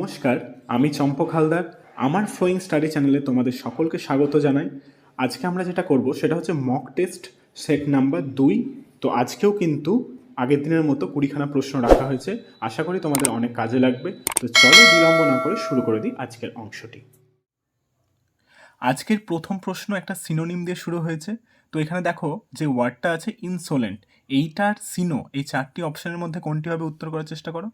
নমস্কার, আমি চম্পক হালদার। আমার ফ্লোয়িং স্টাডি চ্যানেলে তোমাদের সকলকে স্বাগত জানাই। আজকে আমরা যেটা করব সেটা হচ্ছে মক টেস্ট সেট নাম্বার 2। তো আজকেও কিন্তু আগের দিনের মতো 20খানা প্রশ্ন রাখা হয়েছে। আশা করি তোমাদের অনেক কাজে লাগবে। তো চলো বিলম্ব না করে শুরু করে দিই আজকের অংশটি। আজকের প্রথম প্রশ্ন একটা সিনোনিম দিয়ে শুরু হয়েছে। তো এখানে দেখো যে ওয়ার্ডটা আছে ইনসোলেন্ট, এইটার সিনো, এই চারটি অপশনের মধ্যে কোনটি হবে উত্তর করার চেষ্টা করো।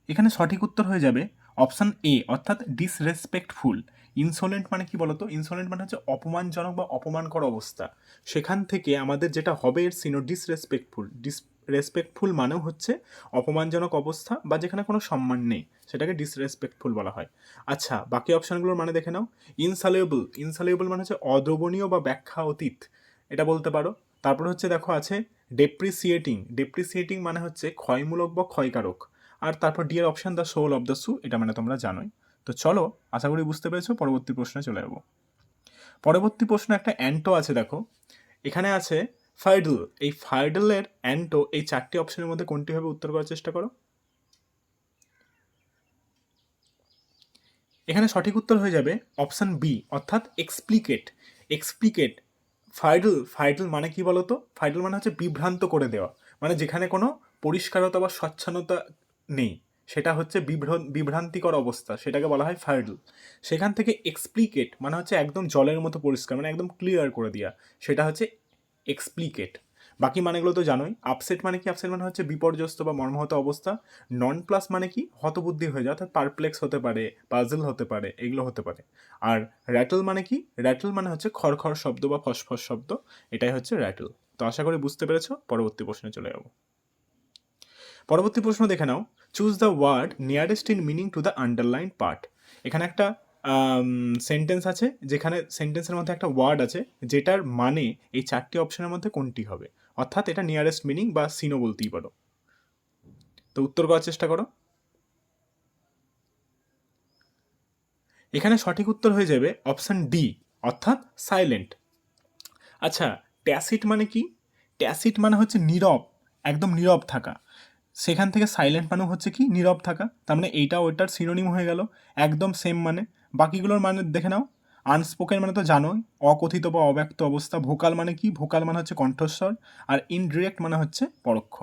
এখানে সঠিক উত্তর হয়ে যাবে অপশান এ, অর্থাৎ ডিসরেসপেক্টফুল। ইনসোলেন্ট মানে কি বলতো? ইনসোলেন্ট মানে হচ্ছে অপমানজনক বা অপমানকর অবস্থা। সেখান থেকে আমাদের যেটা হবে এর সিনো ডিসরেসপেক্টফুল। ডিসরেসপেক্টফুল মানেও হচ্ছে অপমানজনক অবস্থা বা যেখানে কোনো সম্মান নেই, সেটাকে ডিসরেসপেক্টফুল বলা হয়। আচ্ছা, বাকি অপশানগুলোর মানে দেখে নাও। ইনসলিউবল, ইনসলিউবল মানে হচ্ছে অদ্রবণীয় বা ব্যাখ্যা অতীত, এটা বলতে পারো। তারপর হচ্ছে দেখো আছে ডেপ্রিসিয়েটিং, ডেপ্রিসিয়েটিং মানে হচ্ছে ক্ষয়মূলক বা ক্ষয়কারক। আর তারপর ডি এর option the soul of the shoe, এটা মানে তোমরা জানোই। তো চলো, আশা করি বুঝতে পেরেছো। পরবর্তী প্রশ্নে চলে যাবো। পরবর্তী প্রশ্ন একটা অ্যান্টো আছে, দেখো এখানে আছে ফাইডল। এই ফাইডলের অ্যান্টো, এই চারটি অপশনের মধ্যে কোনটি হবে উত্তর করার চেষ্টা করো। এখানে সঠিক উত্তর হয়ে যাবে অপশন বি, অর্থাৎ এক্সপ্লিকেট। এক্সপ্লিকেট ফাইডল, ফাইডল মানে কি বলতো? ফাইডল মানে হচ্ছে বিভ্রান্ত করে দেওয়া, মানে যেখানে কোনো পরিষ্কারতা বা স্বচ্ছনতা নেই, সেটা হচ্ছে বিভ্রান্তিকর অবস্থা, সেটাকে বলা হয় ফাইডল। সেখান থেকে এক্সপ্লিকেট মানে হচ্ছে একদম জলের মতো পরিষ্কার, মানে একদম ক্লিয়ার করে দেওয়া, সেটা হচ্ছে এক্সপ্লিকেট। বাকি মানেগুলো তো জানোই। আপসেট মানে কি? আপসেট মানে হচ্ছে বিপর্যস্ত বা মর্মাহত অবস্থা। নন প্লাস মানে কি? হতবুদ্ধি হয়ে যায়, অর্থাৎ পারপ্লেক্স হতে পারে, পাজল হতে পারে, এগুলো হতে পারে। আর র্যাটল মানে কি? র্যাটল মানে হচ্ছে খড়খড় শব্দ বা ফসফস শব্দ, এটাই হচ্ছে র্যাটল। তো আশা করি বুঝতে পেরেছো। পরবর্তী প্রশ্নে চলে যাবো। পরবর্তী প্রশ্ন দেখে নাও। Choose the word nearest in meaning to the underline part. এখানে একটা সেন্টেন্স আছে, যেখানে সেন্টেন্সের মধ্যে একটা ওয়ার্ড আছে যেটার মানে এই চারটি অপশনের মধ্যে কোনটি হবে, অর্থাৎ এটা নিয়ারেস্ট মিনিং বা সিনো বলতেই পারো। তো উত্তর করার চেষ্টা করো। এখানে সঠিক উত্তর হয়ে যাবে অপশন ডি, অর্থাৎ সাইলেন্ট। আচ্ছা, ট্যাসিট মানে কি? ট্যাসিট মানে হচ্ছে নীরব, একদম নীরব থাকা। সেখান থেকে সাইলেন্ট মানে হচ্ছে কি? নীরব থাকা। তার মানে এইটা ওইটার সিনোনিম হয়ে গেল, একদম সেম মানে। বাকিগুলোর মানে দেখে নাও। আনস্পোকেন মানে তো জানোই, অকথিত বা অব্যক্ত অবস্থা। ভোকাল মানে কি? ভোকাল মানে হচ্ছে কণ্ঠস্বর। আর ইনডিরেক্ট মানে হচ্ছে পরোক্ষ।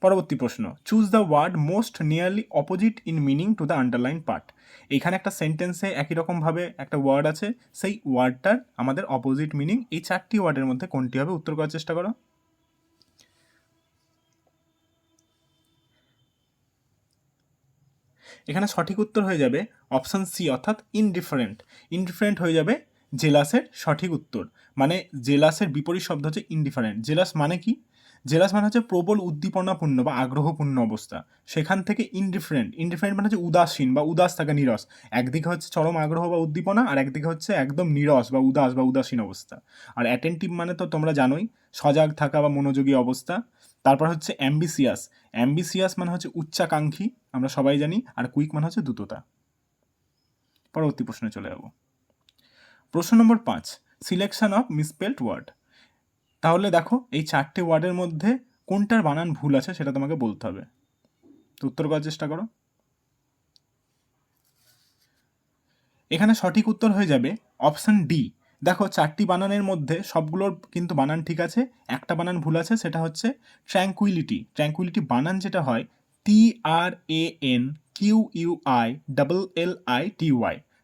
পরবর্তী প্রশ্ন, choose the word most nearly opposite in meaning to the underline part. এইখানে একটা সেন্টেন্সে একই রকমভাবে একটা ওয়ার্ড আছে, সেই ওয়ার্ডটার আমাদের অপোজিট মিনিং এই চারটি ওয়ার্ডের মধ্যে কোনটি হবে উত্তর করার চেষ্টা করো। এখানে সঠিক উত্তর হয়ে যাবে অপশান সি, অর্থাৎ ইনডিফারেন্ট। ইনডিফারেন্ট হয়ে যাবে জেলাসের সঠিক উত্তর। মানে জেলাসের বিপরীত শব্দ হচ্ছে ইনডিফারেন্ট। জেলাস মানে কি? জেলাস মানে হচ্ছে প্রবল উদ্দীপনাপূর্ণ বা আগ্রহপূর্ণ অবস্থা। সেখান থেকে ইনডিফারেন্ট, ইনডিফারেন্ট মানে হচ্ছে উদাসীন বা উদাস থাকা, নীরস। একদিকে হচ্ছে চরম আগ্রহ বা উদ্দীপনা, আর একদিকে হচ্ছে একদম নীরস বা উদাস বা উদাসীন অবস্থা। আর অ্যাটেন্টিভ মানে তো তোমরা জানোই, সজাগ থাকা বা মনোযোগী অবস্থা। তারপর হচ্ছে অ্যাম্বিসিয়াস। অ্যাম্বিসিয়াস মানে হচ্ছে উচ্চাকাঙ্ক্ষী, আমরা সবাই জানি। আর কুইক মানে হচ্ছে দ্রুততা। পরবর্তী প্রশ্নে চলে যাব। প্রশ্ন নম্বর 5, সিলেকশন অফ মিসস্পেলড ওয়ার্ড। তাহলে দেখো এই চারটে ওয়ার্ডের মধ্যে কোনটার বানান ভুল আছে সেটা তোমাকে বলতে হবে। তো উত্তর করার চেষ্টা করো। এখানে সঠিক উত্তর হয়ে যাবে অপশন ডি। দেখো চারটি বানানের মধ্যে সবগুলোর কিন্তু বানান ঠিক আছে, একটা বানান ভুল আছে, সেটা হচ্ছে ট্র্যাঙ্কুইলিটি। ট্র্যাঙ্কুইলিটি বানান যেটা হয় TRANQUILLITY।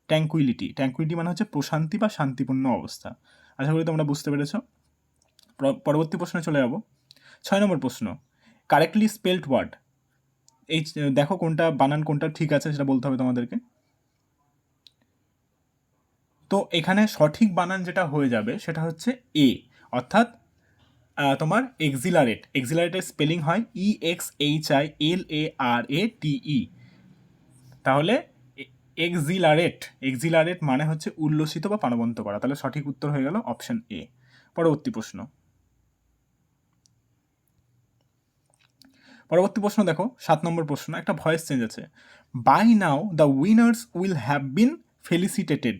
ট্র্যাঙ্কুইলিটি, ট্র্যাঙ্কুইলিটি মানে হচ্ছে প্রশান্তি বা শান্তিপূর্ণ অবস্থা। আশা করি তোমরা বুঝতে পেরেছো। পরবর্তী প্রশ্নে চলে যাব। 6 নম্বর প্রশ্ন, কারেক্টলি স্পেলড ওয়ার্ড। এই দেখো কোনটা বানান কোনটা ঠিক আছে সেটা বলতে হবে তোমাদেরকে। তো এখানে সঠিক বানান যেটা হয়ে যাবে সেটা হচ্ছে এ, অর্থাৎ তোমার এক্সিলারেট। এক্সিলারেটের স্পেলিং হয় EXHILARATE। তাহলে এক্সিলারেট, এক্সিলারেট মানে হচ্ছে উল্লসিত বা প্রাণবন্ত করা। তাহলে সঠিক উত্তর হয়ে গেল অপশন এ। পরবর্তী প্রশ্ন। পরবর্তী প্রশ্ন দেখো, 7 নম্বর প্রশ্ন, একটা ভয়েস চেঞ্জ আছে। By now the winners will have been felicitated.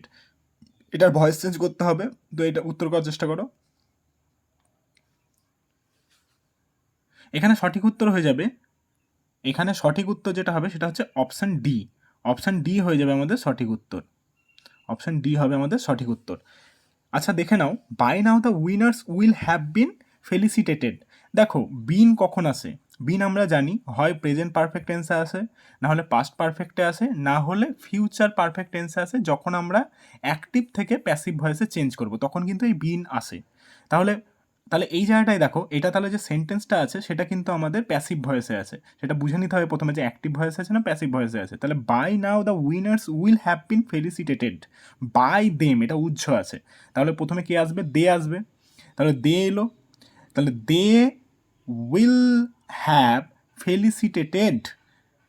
এটার ভয়েস চেঞ্জ করতে হবে। তো এটা উত্তর করার চেষ্টা করো। এখানে সঠিক উত্তর হয়ে যাবে এখানে সঠিক উত্তর যেটা হবে সেটা হচ্ছে অপশান ডি। অপশান ডি হয়ে যাবে আমাদের সঠিক উত্তর। অপশান ডি হবে আমাদের সঠিক উত্তর। আচ্ছা দেখে নাও, by now the winners will have been felicitated. দেখো বিন কখন আসে? বিন আমরা জানি হয় প্রেজেন্ট পারফেক্ট টেন্সে আসে, না হলে পাস্ট পারফেক্টে আসে, না হলে ফিউচার পারফেক্ট টেন্সে আসে। যখন আমরা অ্যাক্টিভ থেকে প্যাসিভ ভয়েসে চেঞ্জ করব তখন কিন্তু এই বিন আসে। তাহলে তাহলে এই জায়গাটায় দেখো, এটা তাহলে যে সেন্টেন্সটা আছে সেটা কিন্তু আমাদের প্যাসিভ ভয়েসে আছে। সেটা বুঝে নিতে হবে প্রথমে যে অ্যাক্টিভ ভয়েসে আছে না প্যাসিভ ভয়েসে আছে। তাহলে by now the winners will have been felicitated, by them এটা উজ্জ আছে। তাহলে প্রথমে কে আসবে? দে আসবে। তাহলে দে এলো, তাহলে দে উইল হ্যাভ ফেলিসিটেটেড,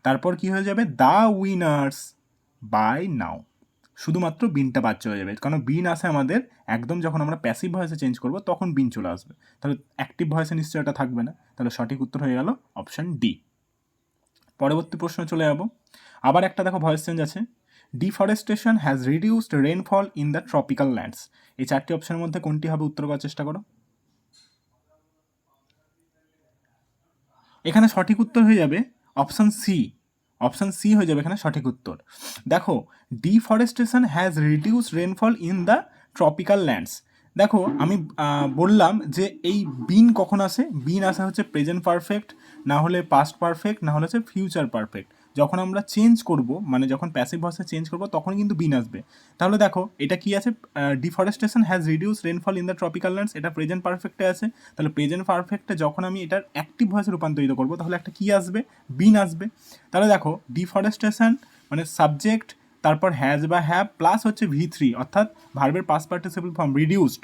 তারপর কি হয়ে যাবে? দ্য উইনার্স বাই নাও। শুধুমাত্র বিনটা বাদ চলে যাবে, কারণ বিন আসে আমাদের একদম যখন আমরা প্যাসিভ ভয়েসে চেঞ্জ করব তখন বিন চলে আসবে। তাহলে অ্যাক্টিভ ভয়েসে নিশ্চয়ই এটা থাকবে না। তাহলে সঠিক উত্তর হয়ে গেল অপশান ডি। পরবর্তী প্রশ্ন চলে যাব। আবার একটা দেখো ভয়েস চেঞ্জ আছে, deforestation has reduced rainfall in the tropical lands. এই চারটি অপশনের মধ্যে কোনটি হবে? উত্তর করার চেষ্টা করো। এখানে সঠিক উত্তর হয়ে যাবে অপশান সি। অপশান সি হয়ে যাবে এখানে সঠিক উত্তর। দেখো deforestation has reduced rainfall in the tropical lands. দেখো আমি বললাম যে এই বিন কখন আসে? বিন আসে হচ্ছে প্রেজেন্ট পারফেক্ট, না হলে পাস্ট পারফেক্ট, না হলে হচ্ছে ফিউচার পারফেক্ট। যখন আমরা চেঞ্জ করব, মানে যখন প্যাসিভ ভয়েসে চেঞ্জ করব তখন কিন্তু বিন আসবে। তাহলে দেখো এটা কি আছে? Deforestation has reduce rainfall in the tropical lands, এটা প্রেজেন্ট পারফেক্টে আছে। তাহলে প্রেজেন্ট পারফেক্টে যখন আমি এটার অ্যাক্টিভ ভয়েসে রূপান্তরিত করব তাহলে একটা কি আসবে? বিন আসবে। তাহলে দেখো ডিফরেস্টেশন মানে সাবজেক্ট, তারপর হ্যাজ বা হ্যাভ, প্লাস হচ্ছে V3 অর্থাৎ ভার্বের past participle form reduced,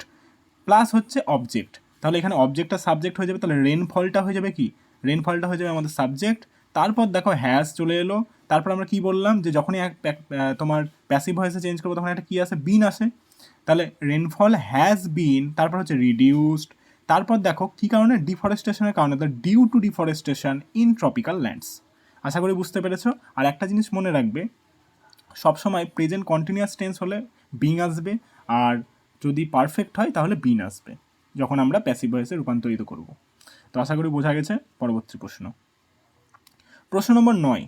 plus হচ্ছে অবজেক্ট। তাহলে এখানে অবজেক্টটা সাবজেক্ট হয়ে যাবে। তাহলে রেনফলটা হয়ে যাবে কি? রেনফলটা হয়ে যাবে আমাদের সাবজেক্ট। তারপর দেখো হ্যাজ চলে এলো। তারপর আমরা কি বললাম যে যখনই তোমার প্যাসিভ ভয়েসে চেঞ্জ করবো তখন একটা কি আসে? বিন আসে। তাহলে রেনফল হ্যাজ বিন, তারপর হচ্ছে রিডিউসড। তারপর দেখো কী কারণে? ডিফরেস্টেশনের কারণে, তো due to deforestation in tropical lands. আশা করি বুঝতে পেরেছো। আর একটা জিনিস মনে রাখবে, সবসময় প্রেজেন্ট কন্টিনিউয়াস টেন্স হলে বিং আসবে, আর যদি পারফেক্ট হয় তাহলে বিন আসবে যখন আমরা প্যাসিভ ভয়েসে রূপান্তরিত করব। তো আশা করি বোঝা গেছে। পরবর্তী প্রশ্ন, প্রশ্ন নম্বর 9।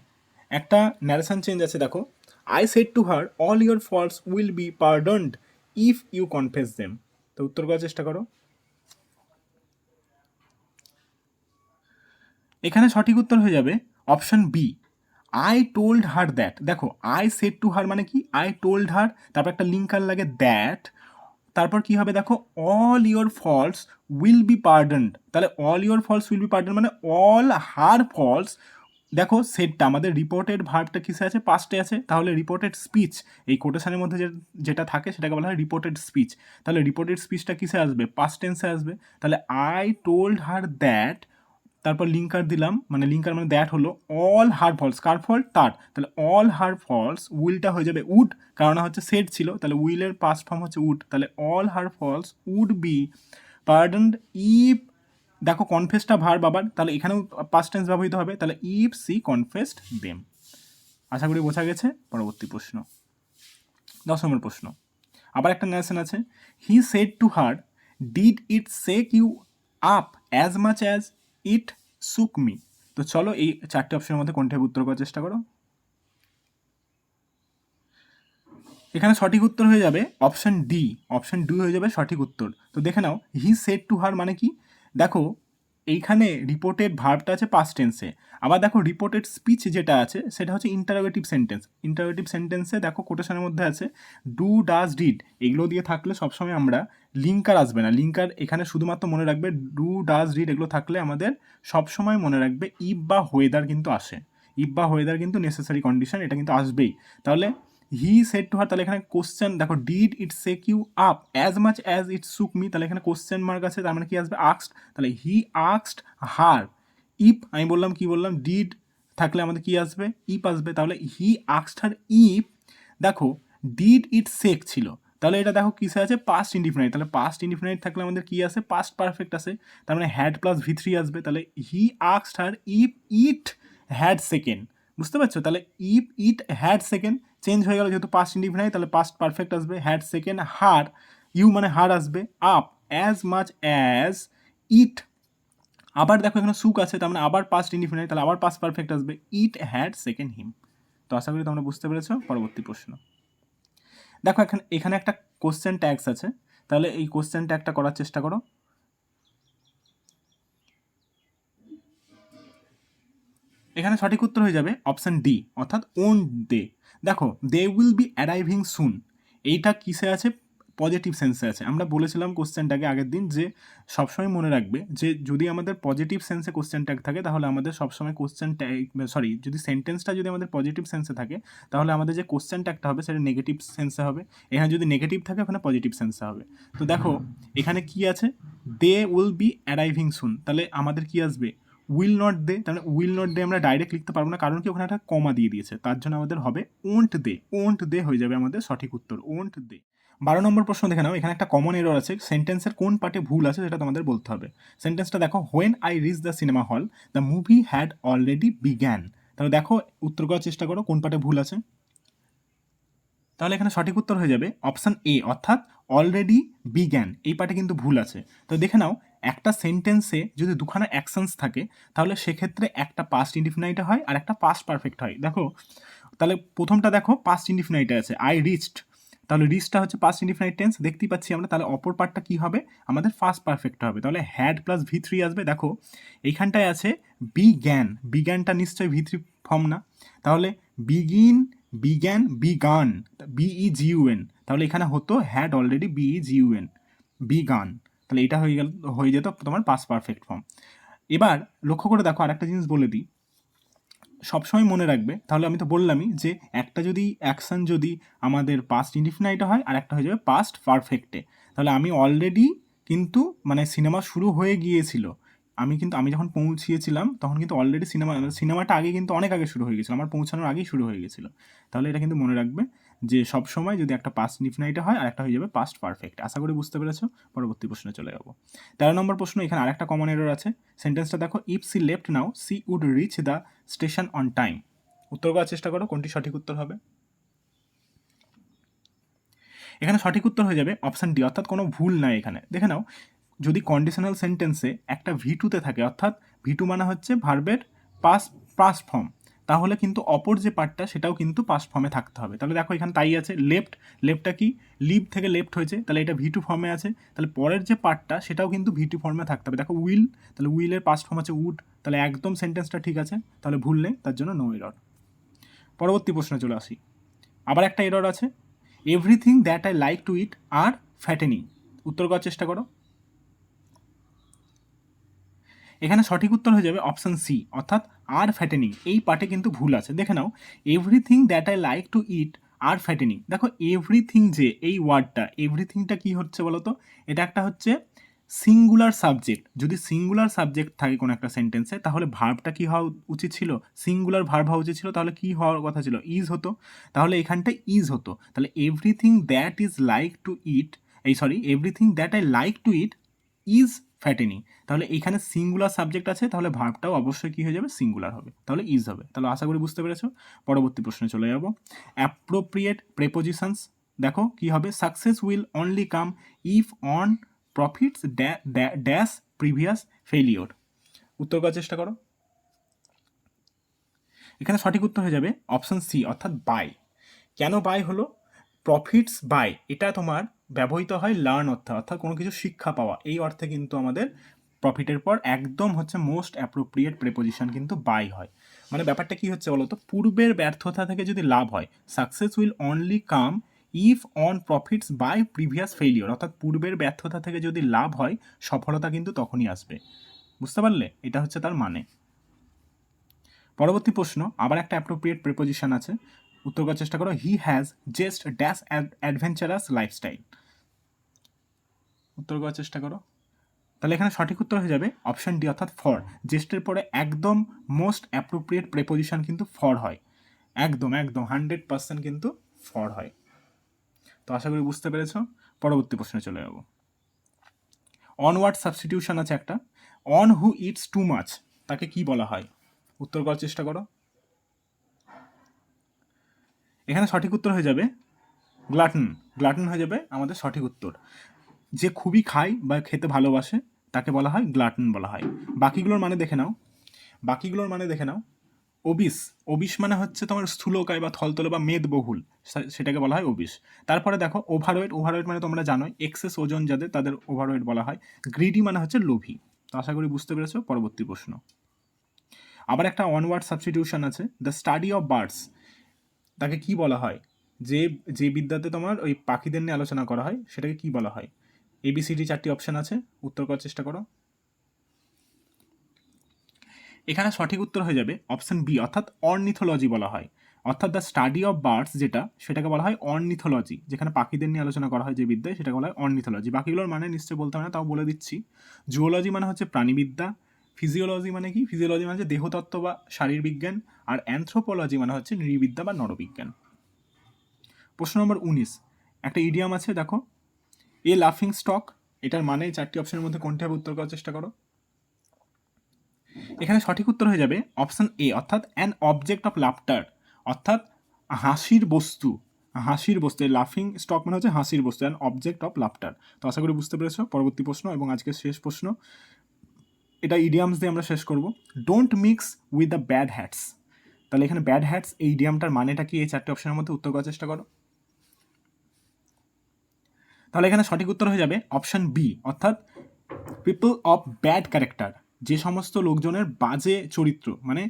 একটা ন্যারেশন চেঞ্জ আছে দেখো, I said to her all your faults will be pardoned if you confess them. তো উত্তর করার চেষ্টা করো। এখানে সঠিক উত্তর হয়ে যাবে option B, I told her that. দেখো আই সেড টু হার মানে কি? আই টোল্ড হার, তারপর একটা লিঙ্কার লাগে দ্যাট, তারপর কি হবে দেখো, all your faults will be pardoned. তাহলে all your faults will be pardon মানে অল হার ফলস। দেখো সেটটা আমাদের রিপোর্টেড ভার্বটা কিসে আছে? পাস্টে আছে। তাহলে রিপোর্টেড স্পিচ, এই কোটেশনের মধ্যে যেটা থাকে সেটাকে বলা হয় রিপোর্টেড স্পিচ। তাহলে রিপোর্টেড স্পিচটা কিসে আসবে? পাস্ট টেন্সে আসবে। তাহলে আই টোল্ড হার দ্যাট, তারপর লিঙ্কার দিলাম, মানে লিঙ্কার মানে দ্যাট হলো অল হার ফলস। কার ফল? তার। তাহলে অল হার ফলস, উইলটা হয়ে যাবে উড, কারণ হচ্ছে সেট ছিল। তাহলে উইলের পাস্ট ফর্ম হচ্ছে উড। তাহলে all her faults would be pardoned if, দেখো কনফেসটা ভার্ব আবার, তাহলে এখানেও পাস্ট টেন্স ব্যবহৃত হবে। তাহলে ইফ সি কনফেসড দেম। আশা করি বোঝা গেছে। পরবর্তী প্রশ্ন, 10 নম্বর প্রশ্ন। আবার একটা ন্যারেশন আছে, he said to her did it shake you up as much as it shook me. তো চলো এই চারটে অপশনের মধ্যে কোনটা উত্তর করার চেষ্টা করো। এখানে সঠিক উত্তর হয়ে যাবে অপশন ডি। অপশন ডি হয়ে যাবে সঠিক উত্তর। তো দেখে নাও, হি সেড টু হার মানে কি? দেখো এইখানে রিপোর্টেড ভার্বটা আছে পাস্ট টেন্সে, আবার দেখো রিপোর্টেড স্পিচ যেটা আছে সেটা হচ্ছে ইন্টারোগেটিভ সেন্টেন্স। ইন্টারোগেটিভ সেন্টেন্সে দেখো কোটেশনের মধ্যে আছে ডু, ডাজ, ডিড, এগুলো দিয়ে থাকলে সবসময় আমরা লিঙ্কার আসবে না। লিঙ্কার এখানে শুধুমাত্র মনে রাখবে ডু, ডাজ, ডিড এগুলো থাকলে আমাদের সবসময় মনে রাখবে ইফ বা ওয়েদার কিন্তু আসে। ইফ বা ওয়েদার কিন্তু নেসেসারি কন্ডিশন, এটা কিন্তু আসবেই। তাহলে হি সেড টু হার, তাহলে এখানে কোশ্চেন দেখো, did it shake you up as much as it shook me, তাহলে এখানে কোশ্চেন মার্ক আছে, তার মানে কি আসবে? আক্সড। তাহলে হি আক্সড হার ইফ, আমি বললাম কি বললাম, ডিড থাকলে আমাদের কি আসবে? ইফ আসবে। তাহলে হি আক্সড হার ইফ, দেখো ডিড ইট সেক ছিল, তাহলে এটা দেখো কিসে আছে? Past indefinite. তাহলে পাস্ট ইনডিফিনাইট থাকলে আমাদের কি আসে? পাস্ট পারফেক্ট আসে। তার মানে হ্যাড প্লাস V3 আসবে। তাহলে হি আক্সড her if it had second. বুঝতে পারছো? তাহলে if it had second change হয়ে গেল, যেহেতু পাস্ট ইনডিফিনাইট তাহলে পাস্ট পারফেক্ট আসবে। হ্যাড সেকেন্ড হার, ইউ মানে হার আসবে। আপ অ্যাজ মাচ অ্যাজ ইট, আবার দেখো এখানে সুক আছে, তার মানে আবার পাস্ট ইনডিফিনাইট, তাহলে আবার পাস্ট পারফেক্ট আসবে, ইট হ্যাড সেকেন্ড হিম। তো আশা করি তোমরা বুঝতে পেরেছো। পরবর্তী প্রশ্ন দেখো, এখানে একটা কোশ্চেন ট্যাগস আছে, তাহলে এই কোশ্চেন ট্যাগটা করার চেষ্টা করো। এখানে সঠিক উত্তর হয়ে যাবে অপশান ডি, অর্থাৎ ওন দে। দেখো, দে উইল বি অ্যারাইভিং সুন, এইটা কিসে আছে? পজিটিভ সেন্সে আছে। আমরা বলেছিলাম কোশ্চেনটাকে আগের দিন যে সবসময় মনে রাখবে যে যদি আমাদের পজিটিভ সেন্সে কোশ্চেন ট্যাগ থাকে তাহলে আমাদের সবসময় কোশ্চেন ট্যাগ, সরি, যদি সেন্টেন্সটা যদি আমাদের পজিটিভ সেন্সে থাকে তাহলে আমাদের যে কোশ্চেন ট্যাগটা হবে সেটা নেগেটিভ সেন্সে হবে। এখানে যদি নেগেটিভ থাকে ওখানে পজিটিভ সেন্সে হবে। তো দেখো এখানে কি আছে, they will be arriving soon, তাহলে আমাদের কি আসবে? Will not they. তাহলে উইল নট দে আমরা ডাইরেক্ট লিখতে পারবো না, কারণ কি ওখানে একটা কমা দিয়ে দিয়েছে, তার জন্য আমাদের হবে ওন্ট দে। ওন্ট দে হয়ে যাবে আমাদের সঠিক উত্তর, ওন্ট দে। 12 নম্বর প্রশ্ন দেখে নাও, এখানে একটা কমন এরর আছে, সেন্টেন্সের কোন পার্টে ভুল আছে সেটা তোমাদের বলতে হবে। সেন্টেন্সটা দেখো, when I reach the cinema hall the movie had already began. তাহলে দেখো উত্তর করার চেষ্টা করো কোন পার্টে ভুল আছে। তাহলে এখানে সঠিক উত্তর হয়ে যাবে অপশান এ, অর্থাৎ অলরেডি বিগ্যান, এই পার্টে কিন্তু ভুল আছে। তো দেখে নাও, একটা সেন্টেন্সে যদি দুখানা অ্যাকশনস থাকে তাহলে সেক্ষেত্রে একটা পাস্ট ইনডিফিনাইট হয় আর একটা পাস্ট পারফেক্ট হয়। দেখো তাহলে প্রথমটা দেখো পাস্ট ইনডিফিনাইটে আছে আই রিচড, তাহলে রিচটা হচ্ছে পাস্ট ইনডিফিনাইট টেন্স দেখতেই পাচ্ছি আমরা। তাহলে অপর পার্টটা কী হবে? আমাদের ফার্স্ট পারফেক্ট হবে, তাহলে হ্যাড প্লাস V3 আসবে। দেখো এইখানটায় আছে বিগ্যান, বিগ্যানটা নিশ্চয়ই V3 ফর্ম না, তাহলে বিগিন, বিগ্যান, বিগান, BEGUN, তাহলে এখানে হতো হ্যাড অলরেডি BEGUN, বিগান, তাহলে এটা হয়ে যেত তোমার পাস্ট পারফেক্ট ফর্ম। এবার লক্ষ্য করে দেখো আরেকটা জিনিস বলে দিই, সবসময় মনে রাখবে, তাহলে আমি তো বললামই যে একটা যদি অ্যাকশন যদি আমাদের পাস্ট ইনডিফিনাইটে হয় আর একটা হয়ে যাবে পাস্ট পারফেক্টে, তাহলে আমি অলরেডি কিন্তু মানে সিনেমা শুরু হয়ে গিয়েছিল, আমি যখন পৌঁছিয়েছিলাম তখন কিন্তু অলরেডি সিনেমাটা আগে কিন্তু অনেক আগে শুরু হয়ে গেছিলো, আমার পৌঁছানোর আগেই শুরু হয়ে গেছিলো। তাহলে এটা কিন্তু মনে রাখবে যে সব সময় যদি একটা পাস্ট ইনডিফিনাইটে হয় আর একটা হয়ে যাবে পাস্ট পারফেক্ট। আশা করি বুঝতে পেরেছো। পরবর্তী প্রশ্নে চলে যাবো। 13 নম্বর প্রশ্ন, এখানে আরেকটা কমন এরর আছে। সেন্টেন্সটা দেখো, if she left now she would reach the station on time. উত্তর করার চেষ্টা করো কোনটি সঠিক উত্তর হবে। এখানে সঠিক উত্তর হয়ে যাবে অপশান ডি, অর্থাৎ কোনো ভুল নাই এখানে। দেখে নাও, যদি কন্ডিশনাল সেন্টেন্সে একটা V2-তে থাকে, অর্থাৎ V2 মানে হচ্ছে ভার্বের পাস্ট ফর্ম, তাহলে কিন্তু অপর যে পার্টটা সেটাও কিন্তু পাস্ট ফর্মে থাকতে হবে। তাহলে দেখো এখানে তাই আছে, লেফটটা কি লিভ থেকে লেফট হয়েছে, তাহলে এটা V2 ফর্মে আছে, তাহলে পরের যে পার্টটা সেটাও কিন্তু V2 ফর্মে থাকতে হবে। দেখো উইল, তাহলে উইলের পাস্ট ফর্ম আছে উড, তাহলে একদম সেন্টেন্সটা ঠিক আছে, তাহলে ভুল নেই, তার জন্য নো এরর। পরবর্তী প্রশ্নে চলে আসি। আবার একটা এরর আছে, everything that I like to eat are fattening. উত্তর করার চেষ্টা করো। এখানে সঠিক উত্তর হয়ে যাবে অপশান সি, অর্থাৎ আর ফ্যাটেনিং, এই পার্টে কিন্তু ভুল আছে। দেখে নাও, everything that I like to eat are fattening. দেখো এভরিথিং যে এই ওয়ার্ডটা, এভরিথিংটা কি হচ্ছে বলো তো? এটা একটা হচ্ছে সিঙ্গুলার সাবজেক্ট। যদি সিঙ্গুলার সাবজেক্ট থাকে কোনো একটা সেন্টেন্সে তাহলে ভার্বটা কি হওয়া উচিত ছিল? সিঙ্গুলার ভার্ব হওয়া উচিত ছিল, তাহলে কি হওয়ার কথা ছিল? ইজ হতো, তাহলে এখানটায় ইজ হতো। তাহলে everything that is like to it, everything that I like to it is fattening. তাহলে এখানে সিঙ্গুলার সাবজেক্ট আছে, তাহলে ভার্বটাও অবশ্যই কী হয়ে যাবে? সিঙ্গুলার হবে, তাহলে ইজ হবে। তাহলে আশা করি বুঝতে পেরেছো। পরবর্তী প্রশ্নে চলে যাব। অ্যাপ্রোপ্রিয়েট প্রেপোজিশনস দেখো কি হবে, success will only come if on profits dash previous failure. উত্তর করার চেষ্টা করো। এখানে সঠিক উত্তর হয়ে যাবে অপশান সি, অর্থাৎ বাই। কেন বাই হলো? প্রফিটস বাই এটা তোমার ব্যবহৃত হয় লার্ন অর্থে, অর্থাৎ কোনো কিছু শিক্ষা পাওয়া, এই অর্থে কিন্তু আমাদের প্রফিটের পর একদম হচ্ছে মোস্ট অ্যাপ্রোপ্রিয়েট প্রেপোজিশন কিন্তু বাই হয়। মানে ব্যাপারটা কি হচ্ছে বলো তো, পূর্বের ব্যর্থতা থেকে যদি লাভ হয়, success will only come if on profits by previous failure, অর্থাৎ পূর্বের ব্যর্থতা থেকে যদি লাভ হয় সফলতা কিন্তু তখনই আসবে। বুঝতে পারলে? এটা হচ্ছে তার মানে। পরবর্তী প্রশ্ন, আবার একটা অ্যাপ্রোপ্রিয়েট প্রিপোজিশন আছে, উত্তর করার চেষ্টা করো। He has just dash adventurous lifestyle. উত্তর করার চেষ্টা করো। তাহলে এখানে সঠিক উত্তর হয়ে যাবে অপশন ডি, অর্থাৎ ফর। জেস্টের পরে একদম মোস্ট অ্যাপ্রোপ্রিয়েট প্রিপোজিশন কিন্তু ফর হয়, একদম 100% কিন্তু ফর হয়। তো আশা করি বুঝতে পেরেছো। পরবর্তী প্রশ্নে চলে যাব। অনওয়ার্ড সাবস্টিটিউশন আছে একটা, on who it's too much তাকে কি বলা হয়? উত্তর করার চেষ্টা করো। এখানে সঠিক উত্তর হয়ে যাবে গ্লাটন। গ্লাটন হয়ে যাবে আমাদের সঠিক উত্তর। যে খুবই খায় বা খেতে ভালোবাসে তাকে বলা হয় গ্লাটন বলা হয়। বাকিগুলোর মানে দেখে নাও। ওবিস, ওবিস মানে হচ্ছে তোমার স্থূলকায় বা থলতলে বা মেদবহুল, সেটাকে বলা হয় ওবিস। তারপরে দেখো ওভারওয়েট, ওভারওয়েট মানে তোমরা জানোই এক্সেস ওজন যাদের তাদের ওভারওয়েট বলা হয়। গ্রিডি মানে হচ্ছে লোভী। তো আশা করি বুঝতে পেরেছো। পরবর্তী প্রশ্ন। আবার একটা ওয়ান ওয়ার্ড সাবস্টিটিউশন আছে, দ্য স্টাডি অফ বার্ডস, তাকে কি বলা হয়? যে যে বিদ্যাতে তোমার ওই পাখিদের নিয়ে আলোচনা করা হয় সেটাকে কি বলা হয়? এবিসিডি 4টি অপশন আছে, উত্তর করার চেষ্টা করো। এখানে সঠিক উত্তর হয়ে যাবে অপশন বি, অর্থাৎ অর্নিথোলজি বলা হয়। অর্থাৎ দ্য স্টাডি অফ বার্ডস যেটা, সেটাকে বলা হয় অর্নিথোলজি। যেখানে পাখিদের নিয়ে আলোচনা করা হয় যে বিদ্যায়, সেটাকে বলা হয় অর্নিথোলজি। বাকিগুলোর মানে নিশ্চয়ই বলতে হবে না, তাও বলে দিচ্ছি। জুওলজি মানে হচ্ছে প্রাণীবিদ্যা। ফিজিওলজি মানে কি? ফিজিওলজি মানে হচ্ছে দেহতত্ত্ব বা শারীরবিজ্ঞান। আর অ্যানথ্রোপোলজি মানে হচ্ছে নৃবিদ্যা বা নরবিজ্ঞান। প্রশ্ন নম্বর 19, একটা ইডিয়াম আছে দেখো, এ লাফিং স্টক, এটার মানে 4টি অপশনের মধ্যে কোনটি হবে? উত্তর করার চেষ্টা করো। এখানে সঠিক উত্তর হয়ে যাবে অপশন এ, অর্থাৎ অ্যান অবজেক্ট অফ লাফটার, অর্থাৎ হাসির বস্তু। হাসির বস্তু, লাফিং স্টক মানে হচ্ছে হাসির বস্তু, অ্যান অবজেক্ট অফ লাফটার। তো আশা করি বুঝতে পেরেছো। পরবর্তী প্রশ্ন এবং আজকের শেষ প্রশ্ন, এটা ইডিয়ামস দিয়ে আমরা শেষ করব। Don't mix with the bad hats, তাহলে এখানে ব্যাড হ্যাটস এই ইডিয়ামটার মানেটা কি? এই 4টি অপশনের মধ্যে উত্তর করার চেষ্টা করো। তাহলে এখানে সঠিক উত্তর হয়ে যাবে অপশন বি, অর্থাৎ পিপল অফ ব্যাড ক্যারেক্টার, যে সমস্ত লোকজনের বাজে চরিত্র, মানে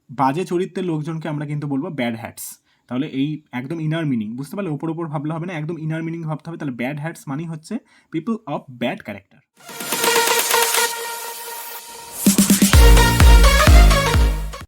বাজে চরিত্রের লোকজনকে আমরা কিন্তু বলবো ব্যাড হ্যাটস। তাহলে এই একদম ইনার মিনিং বুঝতে পারলে, ওপর ভাবলে হবে না, একদম ইনার মিনিং ভাবতে হবে। তাহলে ব্যাড হ্যাটস মানেই হচ্ছে পিপল অফ ব্যাড ক্যারেক্টার।